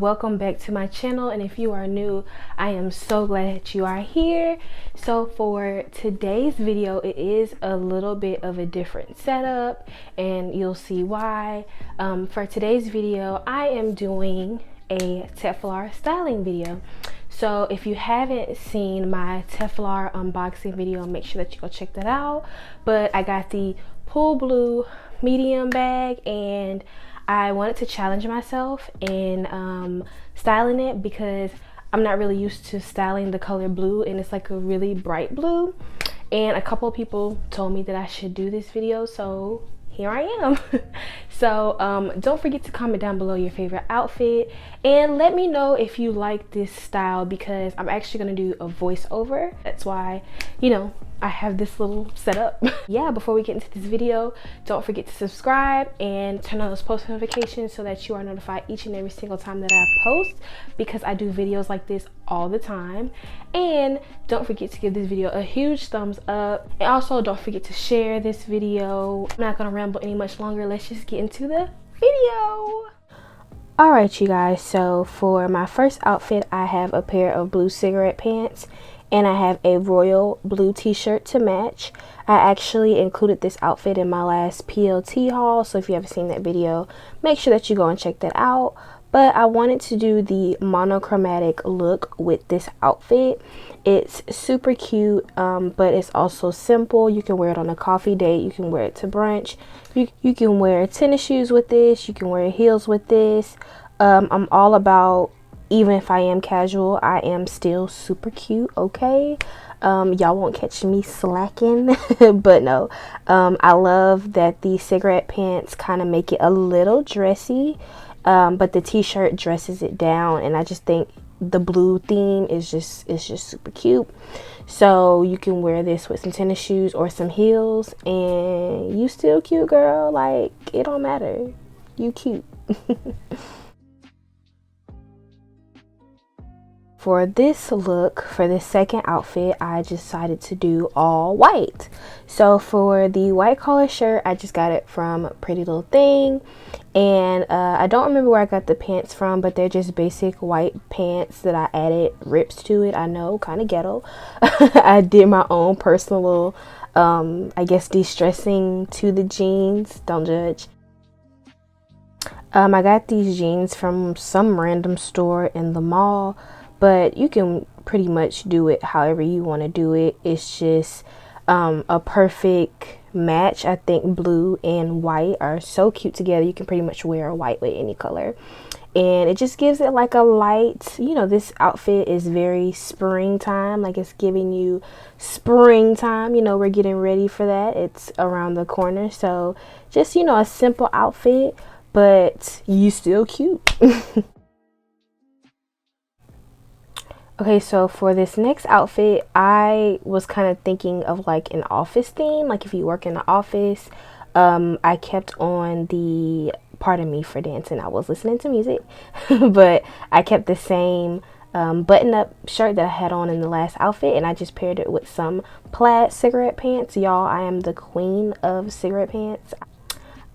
welcome back to my channel, and if you are new, I am so glad that you are here. So for today's video, it is a little bit of a different setup and you'll see why. For today's video, I am doing a Telfar styling video. So if you haven't seen my Telfar unboxing video, make sure that you go check that out. But I got the pool blue medium bag, and I wanted to challenge myself in styling it because I'm not really used to styling the color blue, and it's like a really bright blue. And a couple of people told me that I should do this video, so here I am. So don't forget to comment down below your favorite outfit and let me know if you like this style, because I'm actually going to do a voiceover. That's why, you know, I have this little setup. Yeah, before we get into this video, don't forget to subscribe and turn on those post notifications so that you are notified each and every single time that I post, because I do videos like this all the time. And don't forget to give this video a huge thumbs up, and also don't forget to share this video. I'm not gonna ramble any much longer. Let's just get into the video. All right, you guys, so for my first outfit, I have a pair of blue cigarette pants and I have a royal blue t-shirt to match. I actually included this outfit in my last PLT haul, so if you haven't seen that video, make sure that you go and check that out. But I wanted to do the monochromatic look with this outfit. It's super cute, but it's also simple. You can wear it on a coffee date, you can wear it to brunch, you can wear tennis shoes with this, you can wear heels with this. I'm all about, even if I am casual, I am still super cute, okay? Y'all won't catch me slacking. But no, I love that the cigarette pants kind of make it a little dressy, but the t-shirt dresses it down, and I just think the blue theme is just super cute. So you can wear this with some tennis shoes or some heels and you still cute, girl. Like, it don't matter, you cute. For this look, for this second outfit, I decided to do all white. So for the white collar shirt, I just got it from Pretty Little Thing. And I don't remember where I got the pants from, but they're just basic white pants that I added rips to it. I know, kind of ghetto. I did my own personal little, I guess, de-stressing to the jeans. Don't judge. I got these jeans from some random store in the mall, but you can pretty much do it however you want to do it. It's just a perfect match. I think blue and white are so cute together. You can pretty much wear a white with any color, and it just gives it like a light, you know, this outfit is very springtime, like it's giving you springtime. You know, we're getting ready for that. It's around the corner. So just, you know, a simple outfit, but you still cute. Okay, so for this next outfit, I was kind of thinking of like an office theme, like if you work in the office. I kept on the, pardon me for dancing, I was listening to music, but I kept the same button-up shirt that I had on in the last outfit, and I just paired it with some plaid cigarette pants. Y'all, I am the queen of cigarette pants.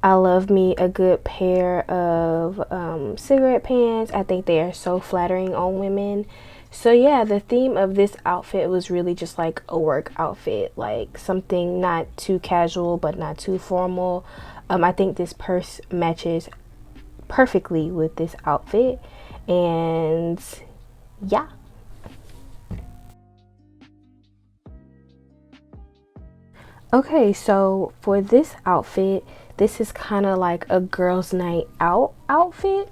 I love me a good pair of cigarette pants. I think they are so flattering on women. So yeah, the theme of this outfit was really just like a work outfit, like something not too casual but not too formal. I think this purse matches perfectly with this outfit, and yeah. Okay, so for this outfit, this is kind of like a girls' night out outfit.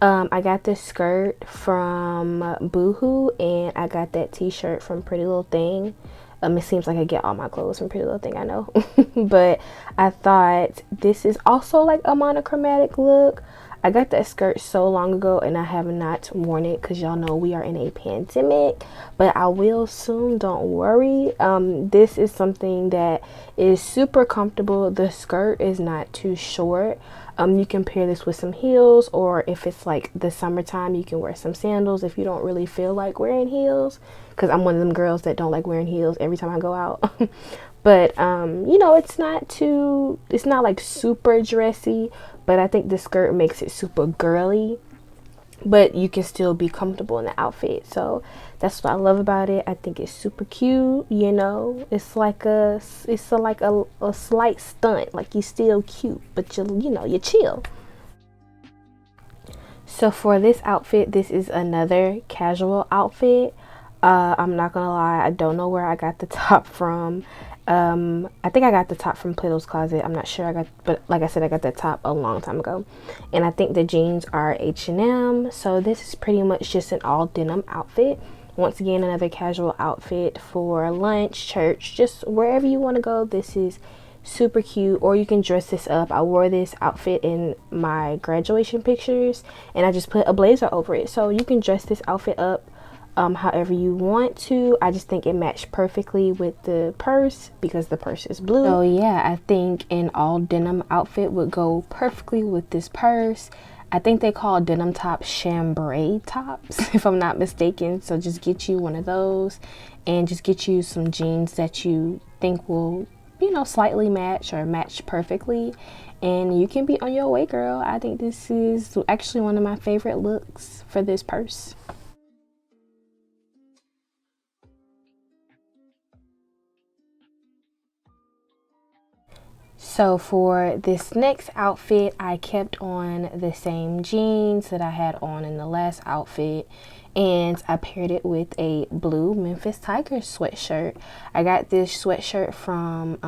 I got this skirt from BooHoo, and I got that t-shirt from Pretty Little Thing. It seems like I get all my clothes from Pretty Little Thing, I know. But I thought this is also like a monochromatic look. I got that skirt so long ago and I have not worn it because y'all know we are in a pandemic, but I will soon, don't worry. This is something that is super comfortable. The skirt is not too short. You can pair this with some heels, or if it's like the summertime, you can wear some sandals if you don't really feel like wearing heels, because I'm one of them girls that don't like wearing heels every time I go out. But you know, it's not like super dressy, but I think the skirt makes it super girly. but you can still be comfortable in the outfit. So that's what I love about it. I think it's super cute. You know, it's like a slight stunt. Like, you still cute, but you chill. So for this outfit, this is another casual outfit. I'm not gonna lie, I don't know where I got the top from. I think I got the top from Plato's Closet. I'm not sure. But like I said, I got that top a long time ago. And I think the jeans are H&M. So this is pretty much just an all denim outfit. Once again, another casual outfit for lunch, church, just wherever you want to go. This is super cute. Or you can dress this up. I wore this outfit in my graduation pictures, and I just put a blazer over it. So you can dress this outfit up however you want to. I just think it matched perfectly with the purse because the purse is blue. So yeah, I think an all denim outfit would go perfectly with this purse. I think they call denim tops chambray tops, if I'm not mistaken. So just get you one of those, and just get you some jeans that you think will, slightly match or match perfectly, and you can be on your way, girl. I think this is actually one of my favorite looks for this purse. So for this next outfit, I kept on the same jeans that I had on in the last outfit, and I paired it with a blue Memphis Tiger sweatshirt. I got this sweatshirt from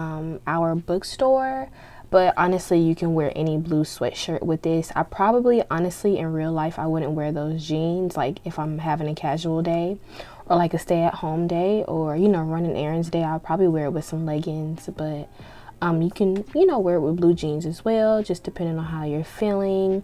our bookstore, but honestly, you can wear any blue sweatshirt with this. I probably, honestly, in real life, I wouldn't wear those jeans, like if I'm having a casual day or like a stay-at-home day, or running errands day. I'll probably wear it with some leggings, but you can, wear it with blue jeans as well, just depending on how you're feeling.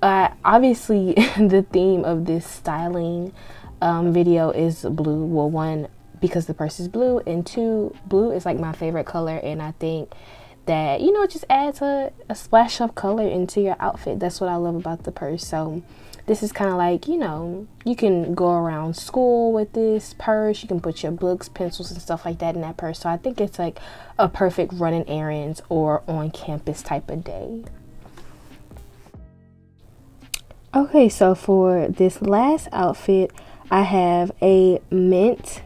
Obviously, the theme of this styling video is blue. Well, one, because the purse is blue, and two, blue is like my favorite color, and I think that, it just adds a splash of color into your outfit. That's what I love about the purse. So this is kind of like, you can go around school with this purse. You can put your books, pencils, and stuff like that in that purse. So I think it's like a perfect running errands or on campus type of day. Okay, so for this last outfit, I have a mint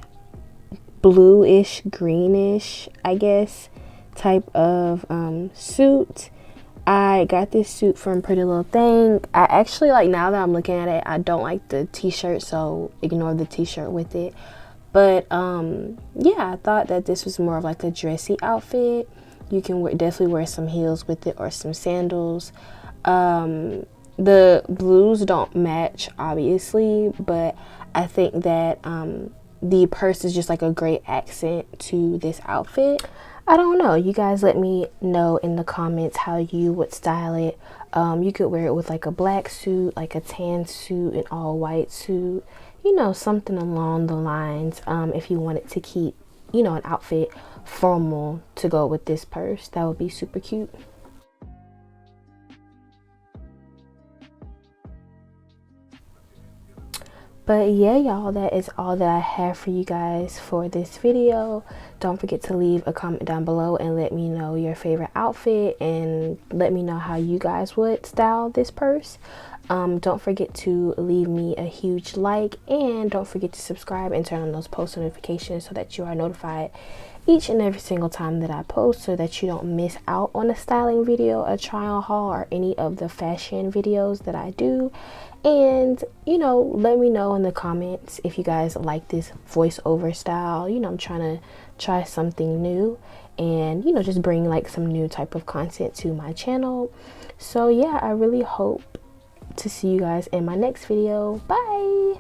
bluish, greenish, I guess, type of suit. I got this suit from Pretty Little Thing. I actually, like, now that I'm looking at it, I don't like the t-shirt, so ignore the t-shirt with it. But yeah, I thought that this was more of like a dressy outfit. You can definitely wear some heels with it or some sandals. The blues don't match, obviously, but I think that the purse is just like a great accent to this outfit. I don't know. You guys let me know in the comments how you would style it. You could wear it with like a black suit, like a tan suit, an all white suit, something along the lines. If you wanted to keep, an outfit formal to go with this purse, that would be super cute. But yeah, y'all, that is all that I have for you guys for this video. Don't forget to leave a comment down below and let me know your favorite outfit, and let me know how you guys would style this purse. Don't forget to leave me a huge like, and don't forget to subscribe and turn on those post notifications so that you are notified each and every single time that I post, so that you don't miss out on a styling video, a trial haul, or any of the fashion videos that I do. And let me know in the comments if you guys like this voiceover style. I'm trying to try something new, and just bring like some new type of content to my channel. So yeah, I really hope to see you guys in my next video. Bye.